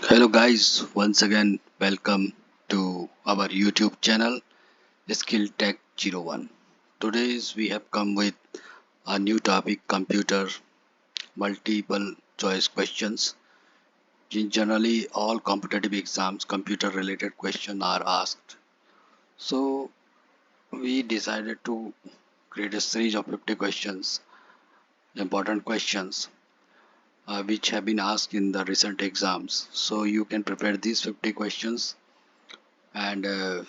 Hello guys, once again welcome to our YouTube channel Skill Tech 01. Today's we have come with a new topic computer multiple choice questions. Generally all competitive exams computer related questions are asked. So we decided to create a series of 50 questions, important questions which have been asked in the recent exams. So you can prepare these 50 questions and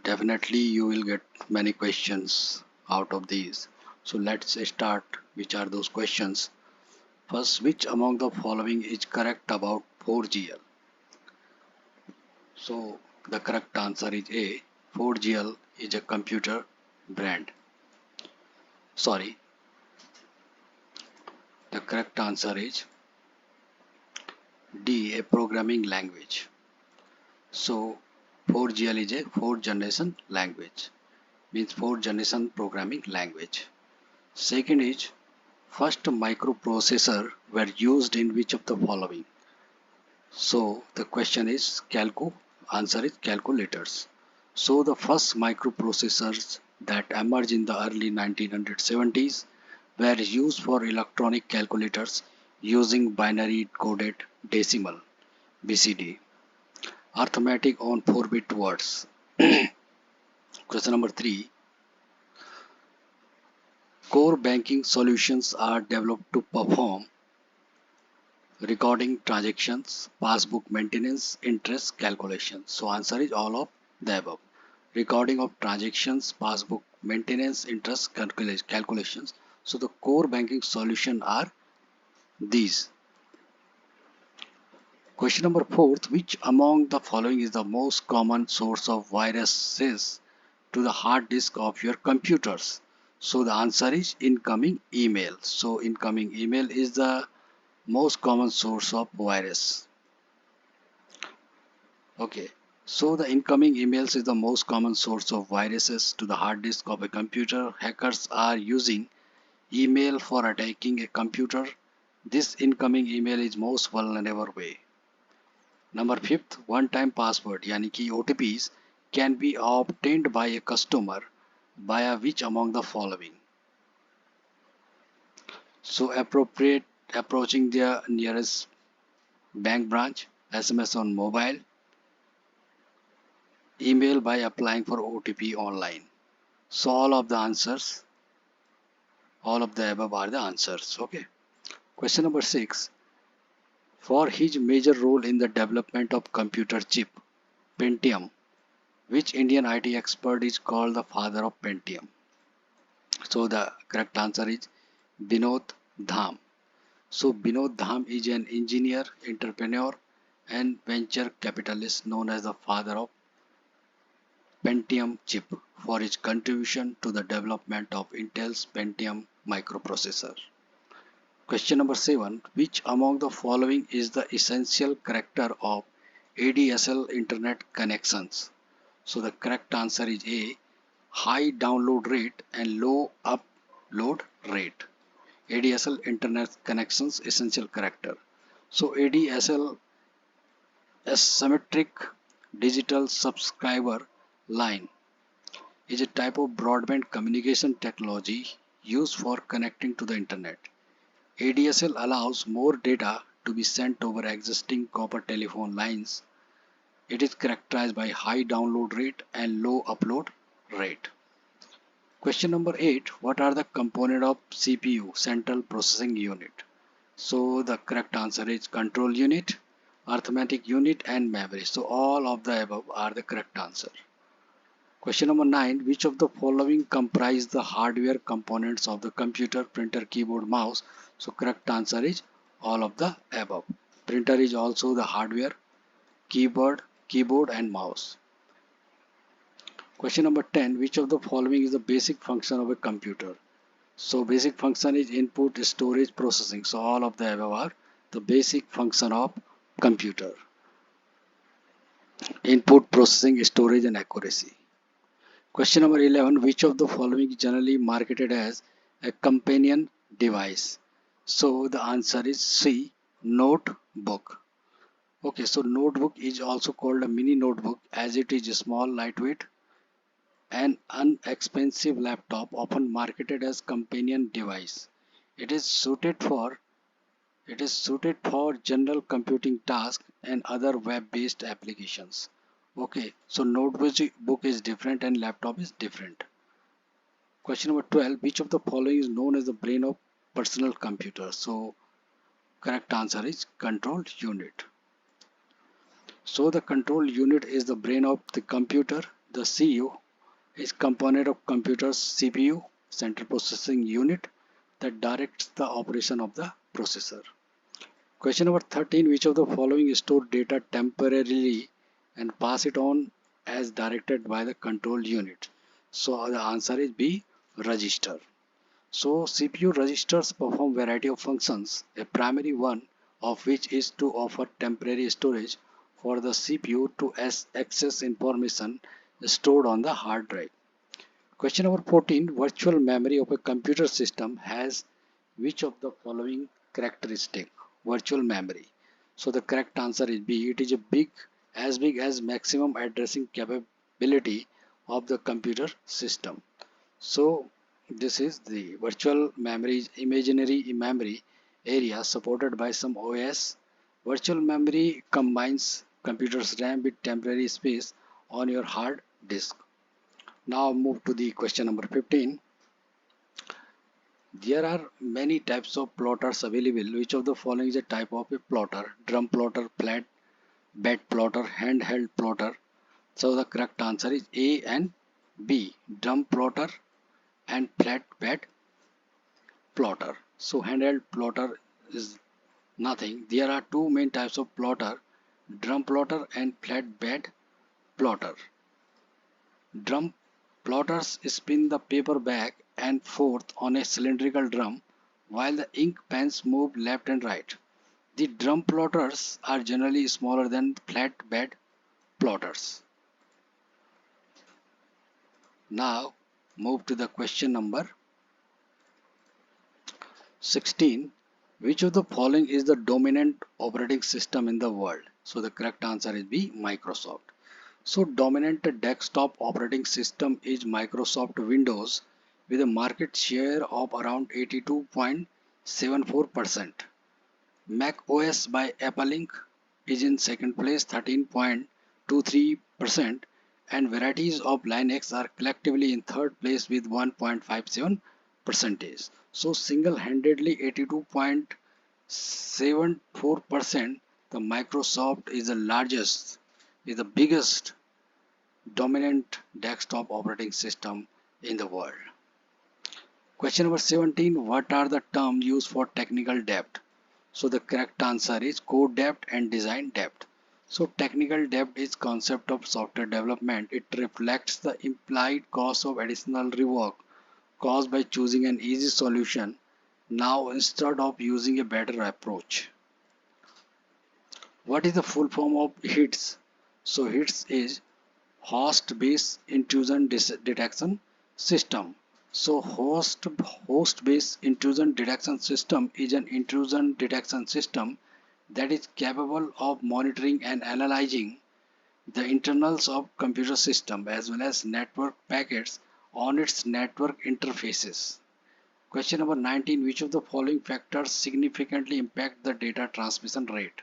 definitely you will get many questions out of these. So let's start. Which are those questions? First, which among the following is correct about 4GL? So the correct answer is A. 4GL is a computer brand. Sorry, the correct answer is D. A programming language. So 4GL is a fourth generation language, means fourth generation programming language. Second is first microprocessor were used in which of the following? So the question is answer is calculators. So the first microprocessors that emerged in the early 1970s were used for electronic calculators using binary coded decimal BCD arithmetic on 4-bit words. Question number 3. Core banking solutions are developed to perform recording transactions, passbook maintenance, interest calculations. So answer is all of the above. Recording of transactions, passbook maintenance, interest calculations. So the core banking solution are these. Question number 4. Which among the following is the most common source of viruses to the hard disk of your computers? So the answer is incoming email. So incoming email is the most common source of virus. Okay, so the incoming emails is the most common source of viruses to the hard disk of a computer. Hackers are using email for attacking a computer. This incoming email is most vulnerable way. Number 5, one-time password यानी कि OTPs can be obtained by a customer via which among the following? So approaching their nearest bank branch, SMS on mobile, email by applying for OTP online. So all of the above are the answers. Okay. Question number 6. For his major role in the development of computer chip, Pentium, which Indian IT expert is called the father of Pentium? So the correct answer is Binod Dham. So Binod Dham is an engineer, entrepreneur, and venture capitalist known as the father of Pentium chip for his contribution to the development of Intel's Pentium microprocessor. Question number 7. Which among the following is the essential character of ADSL internet connections? So the correct answer is A. High download rate and low upload rate. ADSL internet connections essential character. So ADSL asymmetric digital subscriber line is a type of broadband communication technology used for connecting to the internet. ADSL allows more data to be sent over existing copper telephone lines. It is characterized by high download rate and low upload rate. Question number 8. What are the components of CPU, Central Processing Unit? So the correct answer is control unit, arithmetic unit and memory. So all of the above are the correct answer. Question number 9. Which of the following comprise the hardware components of the computer, printer, keyboard, mouse? So correct answer is all of the above. Printer is also the hardware, keyboard and mouse. Question number 10. Which of the following is the basic function of a computer? So basic function is input, storage, processing. So all of the above are the basic function of computer. Input, processing, storage and accuracy. Question number 11. Which of the following is generally marketed as a companion device? So the answer is C. notebook. Okay, so notebook is also called a mini notebook as it is a small, lightweight, and inexpensive laptop often marketed as companion device. It is suited for general computing tasks and other web-based applications. Okay, so notebook is different and laptop is different. Question number 12. Which of the following is known as the brain of personal computer? So correct answer is control unit. So the control unit is the brain of the computer. The CPU is component of computer's CPU, central processing unit, that directs the operation of the processor. Question number 13. Which of the following store data temporarily and pass it on as directed by the control unit? So the answer is B, register. So CPU registers perform variety of functions, a primary one of which is to offer temporary storage for the CPU to access information stored on the hard drive. Question number 14. Virtual memory of a computer system has which of the following characteristic? Virtual memory. So the correct answer is B. It is big as maximum addressing capability of the computer system. So this is the virtual memory, imaginary memory area supported by some OS. Virtual memory combines computer's RAM with temporary space on your hard disk. Now move to the question number 15. There are many types of plotters available. Which of the following is a type of a plotter? Drum plotter, flat bed plotter, handheld plotter. So the correct answer is A and B. Drum plotter and flat bed plotter. So handheld plotter is nothing. There are two main types of plotter, drum plotter and flat bed plotter. Drum plotters spin the paper back and forth on a cylindrical drum while the ink pens move left and right. The drum plotters are generally smaller than flat bed plotters. Now move to the question number 16. Which of the following is the dominant operating system in the world? So the correct answer is B, Microsoft. So dominant desktop operating system is Microsoft Windows with a market share of around 82.74%. Mac OS by Apple Inc. is in second place 13.23%, and varieties of Linux are collectively in third place with 1.57%. So single-handedly 82.74%, the Microsoft is the biggest dominant desktop operating system in the world. Question number 17. What are the terms used for technical debt? So the correct answer is code debt and design debt. So technical debt is concept of software development. It reflects the implied cost of additional rework caused by choosing an easy solution now instead of using a better approach. What is the full form of HITS? So HITS is host based intrusion detection system. So host based intrusion detection system is an intrusion detection system that is capable of monitoring and analyzing the internals of computer system as well as network packets on its network interfaces. Question number 19. Which of the following factors significantly impact the data transmission rate?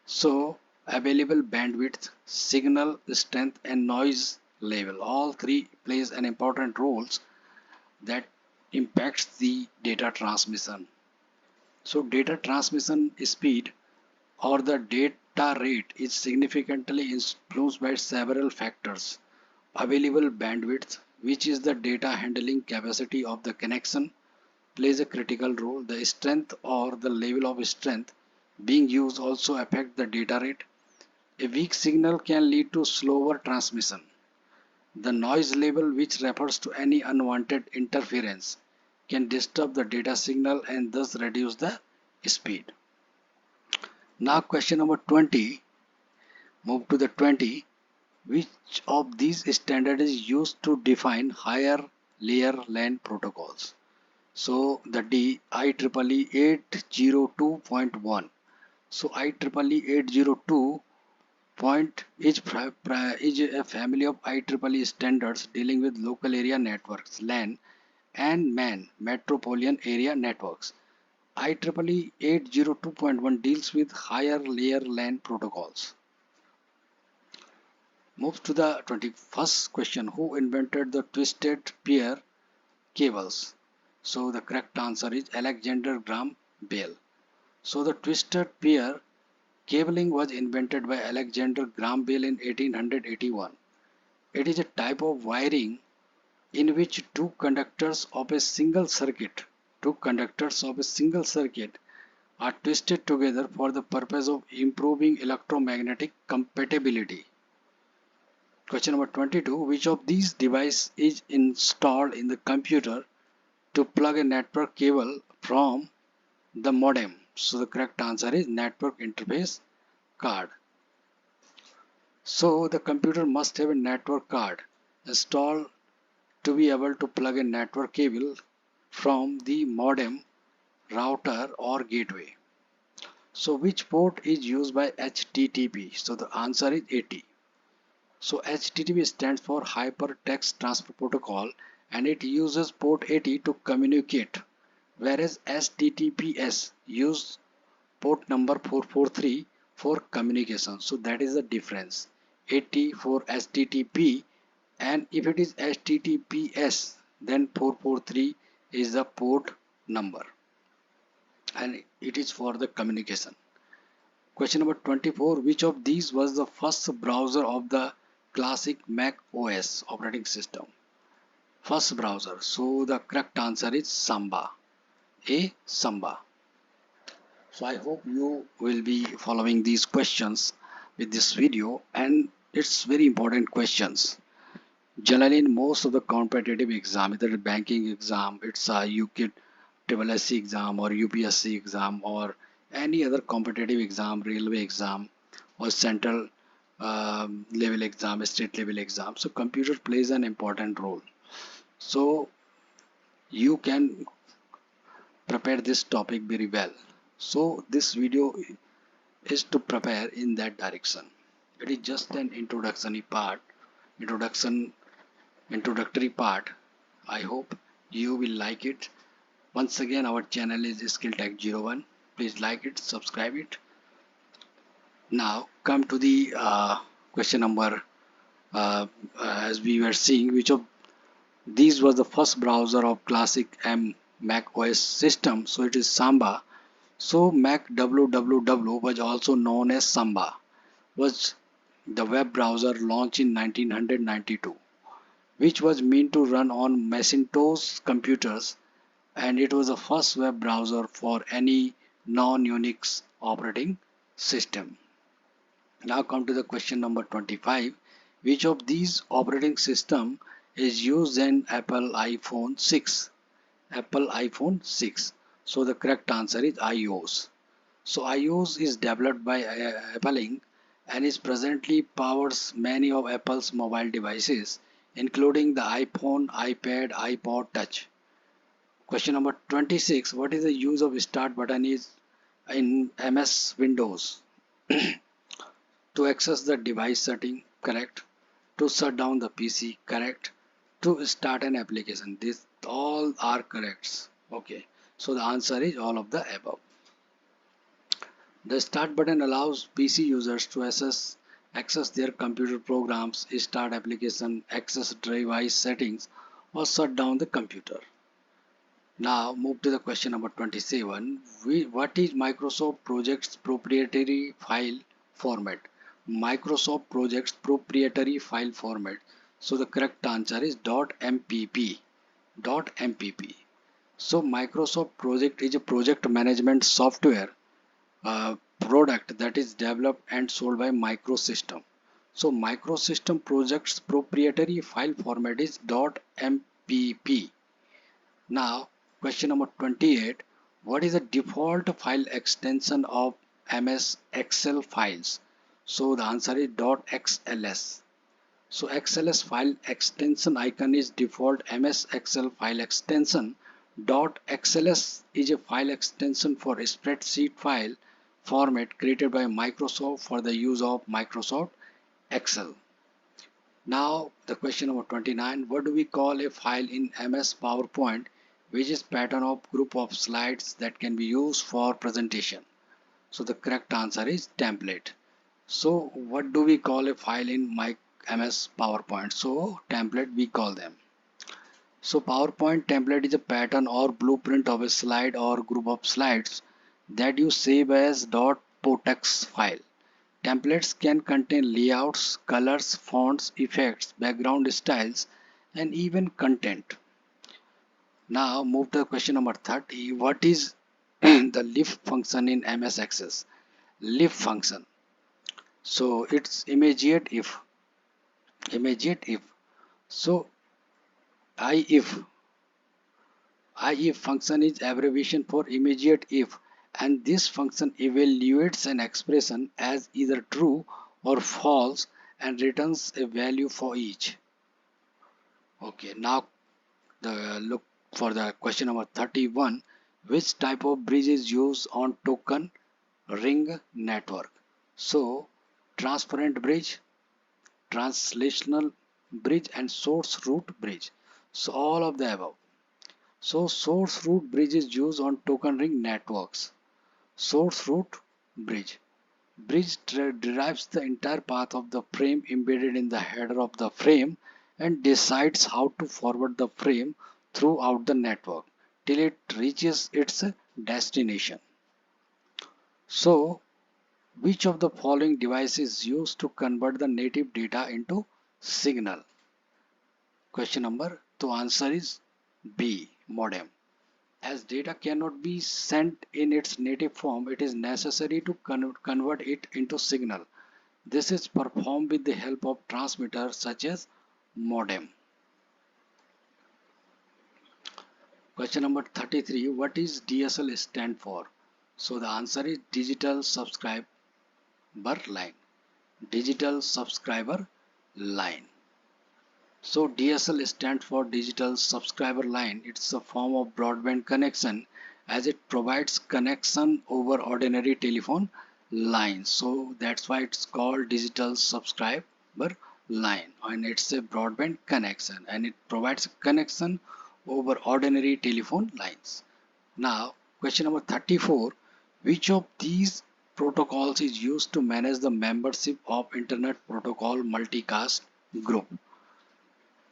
So available bandwidth, signal strength and noise level, all three plays an important roles that impacts the data transmission. So data transmission speed or the data rate is significantly influenced by several factors. Available bandwidth, which is the data handling capacity of the connection, plays a critical role. The strength or the level of strength being used also affect the data rate. A weak signal can lead to slower transmission. The noise level, which refers to any unwanted interference, can disturb the data signal and thus reduce the speed. Now question number 20. Move to the 20. Which of these standards is used to define higher layer LAN protocols? So the D, IEEE 802.1. So IEEE 802 point is a family of IEEE standards dealing with local area networks, LAN, and MAN, metropolitan area networks. IEEE 802.1 deals with higher layer LAN protocols. Move to the 21st question. Who invented the twisted pair cables? So the correct answer is Alexander Graham Bell. So the twisted pair cabling was invented by Alexander Graham Bell in 1881. It is a type of wiring in which two conductors of a single circuit are twisted together for the purpose of improving electromagnetic compatibility. Question number 22. Which of these devices is installed in the computer to plug a network cable from the modem? So the correct answer is network interface card. So the computer must have a network card installed to be able to plug a network cable from the modem, router or gateway. So which port is used by HTTP? So the answer is 80. So HTTP stands for Hypertext Transfer Protocol and it uses port 80 to communicate, whereas HTTPS uses port number 443 for communication. So that is the difference. 80 for HTTP, and if it is HTTPS then 443 is the port number and it is for the communication. Question number 24. Which of these was the first browser of the classic Mac OS operating system? First browser. So the correct answer is Samba. Samba. So I hope you will be following these questions with this video, and it's very important questions. Generally in most of the competitive exam, either banking exam, it's a UKSSC exam or UPSC exam or any other competitive exam, railway exam or central level exam, state level exam. So computer plays an important role. So you can prepare this topic very well. So this video is to prepare in that direction. It is just an introductory part. I hope you will like it. Once again, our channel is SkillTech01. Please like it, subscribe it. Now come to the question number. As we were seeing, which of these was the first browser of classic Mac OS system? So it is Samba. So Mac www was also known as Samba, was the web browser launched in 1992, which was meant to run on Macintosh computers, and it was the first web browser for any non-Unix operating system. Now come to the question number 25. Which of these operating system is used in Apple iPhone 6? Apple iPhone 6. So the correct answer is iOS. So iOS is developed by Apple Inc. and is presently powers many of Apple's mobile devices, including the iPhone, iPad, iPod Touch. Question number 26. What is the use of start button is in MS Windows? To access the device setting, correct. To shut down the PC, correct. To start an application, these all are correct. Okay, so the answer is all of the above. The start button allows PC users to access their computer programs, start application, access device settings, or shut down the computer. Now move to the question number 27. What is Microsoft Project's proprietary file format? Microsoft Project's proprietary file format. So the correct answer is .mpp. .mpp. So Microsoft Project is a project management software product that is developed and sold by Microsystem. So Microsystem Project's proprietary file format is .mpp. Now question number 28. What is the default file extension of MS Excel files? So the answer is .xls. So XLS file extension icon is default MS Excel file extension. .xls is a file extension for a spreadsheet file format created by Microsoft for the use of Microsoft Excel. Now the question number 29, what do we call a file in MS PowerPoint which is pattern of group of slides that can be used for presentation? So the correct answer is template. So what do we call a file in MS PowerPoint? So template we call them. So PowerPoint template is a pattern or blueprint of a slide or group of slides that you save as .potex file. Templates can contain layouts, colors, fonts, effects, background styles, and even content. Now move to question number 30. What is the lift function in MS Access? Lift function. So it's immediate if. Immediate if. So IIF IIF function is abbreviation for immediate if, and this function evaluates an expression as either true or false and returns a value for each. Okay, now the look for the question number 31. Which type of bridge is used on token ring network? So transparent bridge, translational bridge, and source root bridge. So all of the above. So source root bridge is used on token ring networks. Source root bridge. Bridge derives the entire path of the frame embedded in the header of the frame and decides how to forward the frame throughout the network till it reaches its destination. So which of the following device is used to convert the native data into signal? Question number, the answer is B, modem. As data cannot be sent in its native form, it is necessary to convert it into signal. This is performed with the help of transmitters such as modem. Question number 33. What is DSL stand for? So the answer is digital subscriber line. Digital subscriber line. So DSL stands for digital subscriber line. It's a form of broadband connection as it provides connection over ordinary telephone lines. So that's why it's called digital subscriber line, and it's a broadband connection and it provides connection over ordinary telephone lines. Now question number 34. Which of these protocols is used to manage the membership of Internet Protocol Multicast Group?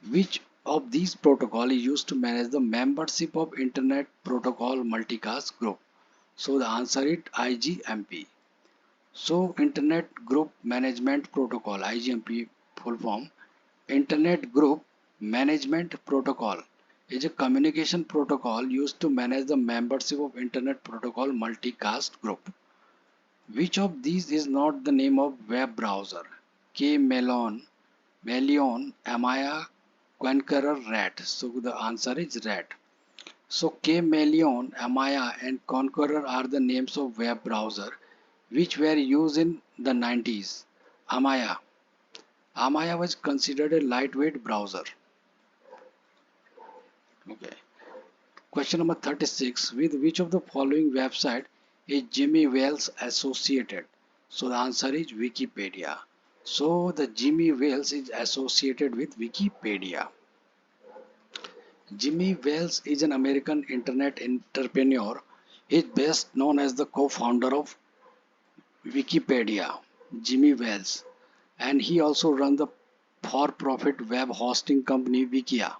Which of these protocol is used to manage the membership of Internet Protocol Multicast Group? So the answer is IGMP. So Internet Group Management Protocol, IGMP full form, Internet Group Management Protocol is a communication protocol used to manage the membership of Internet Protocol Multicast Group. Which of these is not the name of web browser? Kmeleon, Amaya, Conqueror, Rat. So the answer is Rat. So Kmeleon, Amaya, and Conqueror are the names of web browser which were used in the 90s. Amaya. Amaya was considered a lightweight browser. Okay. Question number 36. With which of the following website is Jimmy Wales associated? So the answer is Wikipedia. So the Jimmy Wales is associated with Wikipedia. Jimmy Wales is an American internet entrepreneur. He is best known as the co-founder of Wikipedia, Jimmy Wales, and he also runs the for-profit web hosting company Wikia.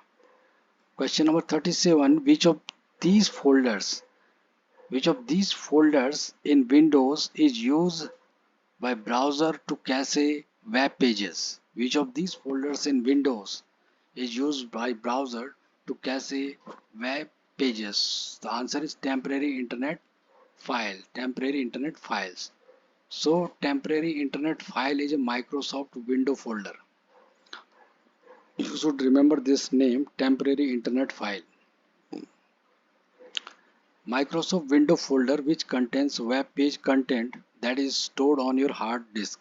Question number 37. Which of these folders in Windows is used by browser to cache web pages? Which of these folders in Windows is used by browser to cache web pages? The answer is temporary internet files. So temporary internet file is a Microsoft Window folder. You should remember this name, temporary internet file. Microsoft Window folder which contains web page content that is stored on your hard disk.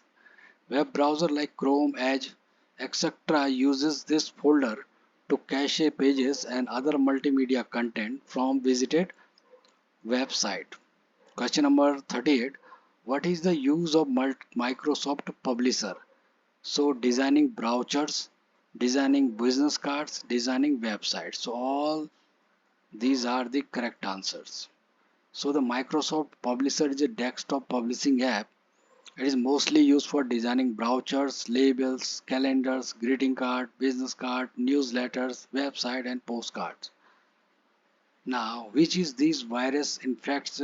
Web browser like Chrome, Edge, etc. uses this folder to cache pages and other multimedia content from visited website. Question number 38. What is the use of Microsoft Publisher? So designing brochures, designing business cards, designing websites. So all these are the correct answers. So the Microsoft Publisher is a desktop publishing app. It is mostly used for designing brochures, labels, calendars, greeting card, business card, newsletters, website and postcards. Now, which of these virus infects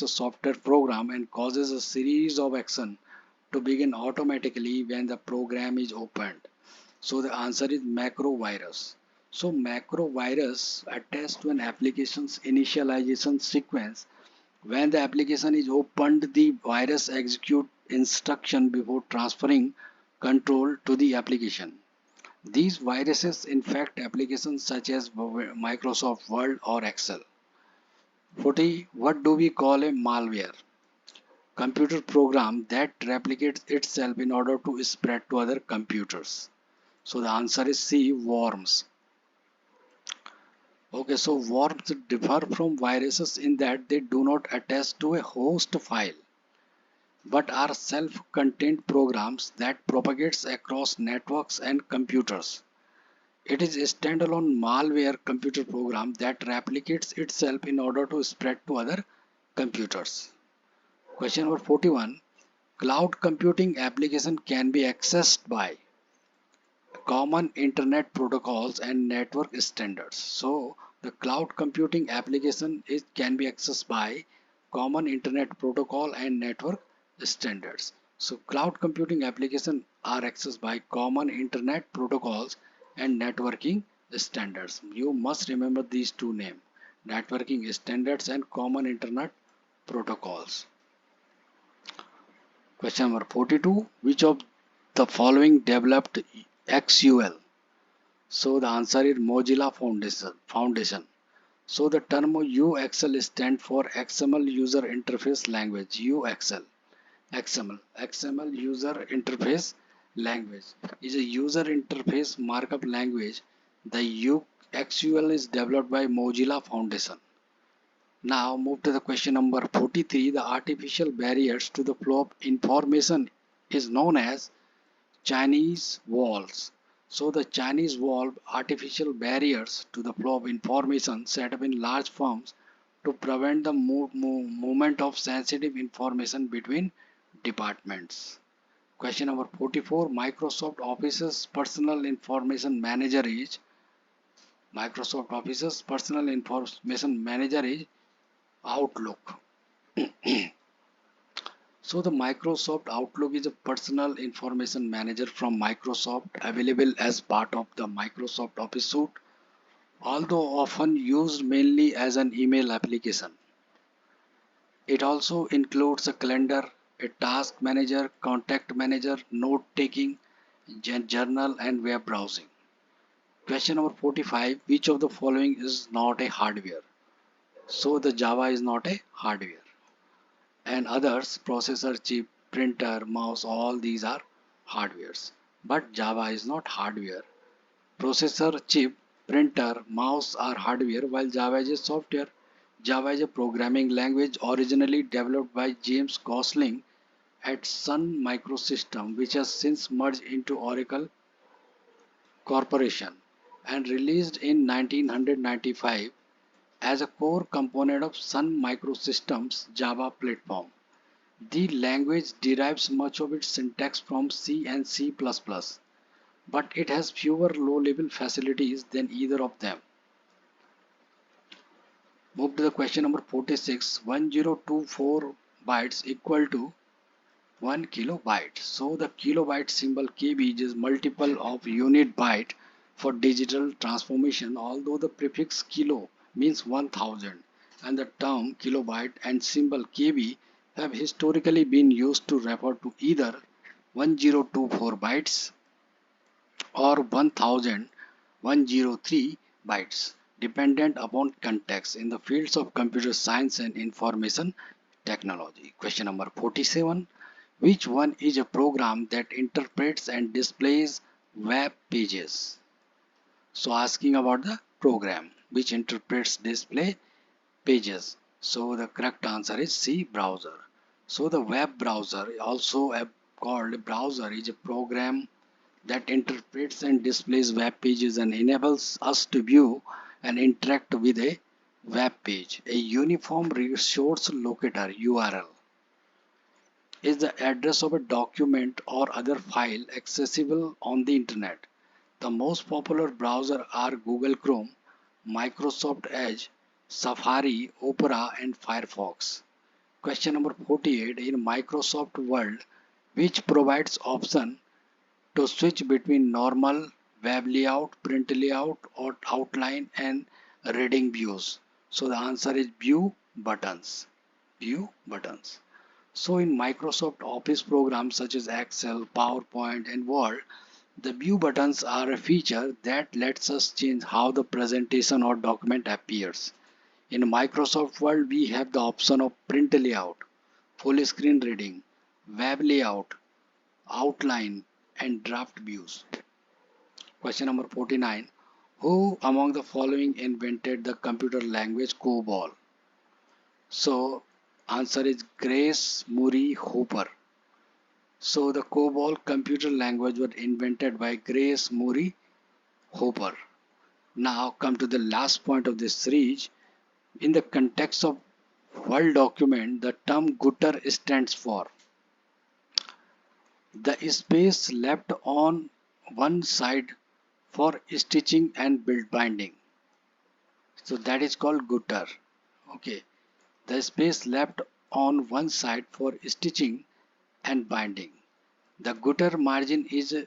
a software program and causes a series of action to begin automatically when the program is opened? So the answer is macrovirus. So macrovirus attached to an application's initialization sequence. When the application is opened, the virus execute instruction before transferring control to the application. These viruses infect applications such as Microsoft Word or Excel. 40. What do we call a malware? Computer program that replicates itself in order to spread to other computers. So the answer is C, worms. Okay, so worms differ from viruses in that they do not attach to a host file but are self-contained programs that propagates across networks and computers. It is a standalone malware computer program that replicates itself in order to spread to other computers. Question number 41. Cloud computing application can be accessed by common internet protocols and network standards. So the cloud computing application can be accessed by common internet protocol and network standards. So cloud computing applications are accessed by common internet protocols and networking standards. You must remember these two names: networking standards and common internet protocols. Question number 42. Which of the following developed XUL? So the answer is Mozilla Foundation. So the term UXL stands for XML User Interface Language. UXL. XML User Interface Language is a user interface markup language. The XUL is developed by Mozilla Foundation. Now move to the question number 43. The artificial barriers to the flow of information is known as Chinese walls. So the Chinese wall artificial barriers to the flow of information set up in large firms to prevent the movement of sensitive information between departments. Question number 44. Microsoft Office's personal information manager is Outlook. So the Microsoft Outlook is a personal information manager from Microsoft available as part of the Microsoft Office suite, although often used mainly as an email application. It also includes a calendar, a task manager, contact manager, note taking, journal and web browsing. Question number 45. Which of the following is not a hardware? So the Java is not a hardware. And others, processor chip, printer, mouse, all these are hardwares. But Java is not hardware. Processor chip, printer, mouse are hardware while Java is a software. Java is a programming language originally developed by James Gosling at Sun Microsystem, which has since merged into Oracle Corporation and released in 1995 as a core component of Sun Microsystems Java platform. The language derives much of its syntax from C and C++, but it has fewer low-level facilities than either of them. Move to the question number 46. 1024 bytes equal to 1 kilobyte. So the kilobyte symbol KB is multiple of unit byte for digital transformation, although the prefix kilo means 1000 and the term kilobyte and symbol KB have historically been used to refer to either 1024 bytes or 1003 bytes, dependent upon context in the fields of computer science and information technology. Question number 47. Which one is a program that interprets and displays web pages? So asking about the program which interprets display pages. So the correct answer is C, browser. So the web browser, also called a browser, is a program that interprets and displays web pages and enables us to view and interact with a web page. A uniform resource locator URL is the address of a document or other file accessible on the internet. The most popular browsers are Google Chrome, Microsoft Edge, Safari, Opera, and Firefox. Question number 48. In Microsoft Word, which provides option to switch between normal web layout, print layout, or outline and reading views? So the answer is view buttons. View buttons. So in Microsoft Office programs such as Excel, PowerPoint, and Word, the view buttons are a feature that lets us change how the presentation or document appears. In Microsoft Word, we have the option of print layout, full screen reading, web layout, outline, and draft views. Question number 49. Who among the following invented the computer language COBOL? So, answer is Grace Murray Hopper. So, the COBOL computer language was invented by Grace Murray Hopper. Now, come to the last point of this series. In the context of Word document, the term gutter stands for the space left on one side for stitching and build binding. So that is called gutter. Okay, the space left on one side for stitching and binding. The gutter margin is a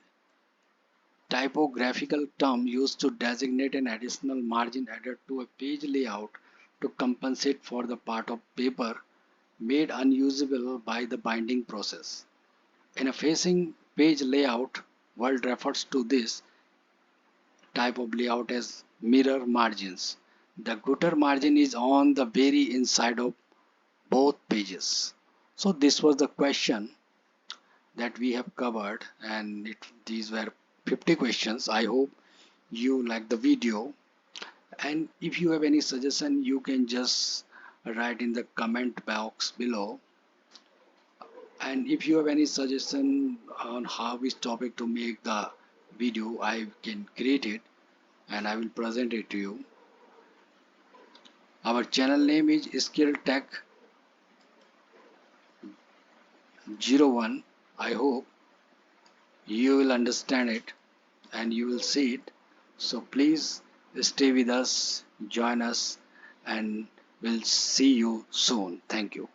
typographical term used to designate an additional margin added to a page layout to compensate for the part of paper made unusable by the binding process. In a facing page layout, Word refers to this type of layout as mirror margins. The gutter margin is on the very inside of both pages. So this was the question that we have covered, and these were 50 questions. I hope you like the video, and if you have any suggestion you can just write in the comment box below. And if you have any suggestion on how which topic to make the video, I can create it and I will present it to you. Our channel name is Skill Tech 01. I hope you will understand it and you will see it. So please stay with us, join us, and we'll see you soon. Thank you.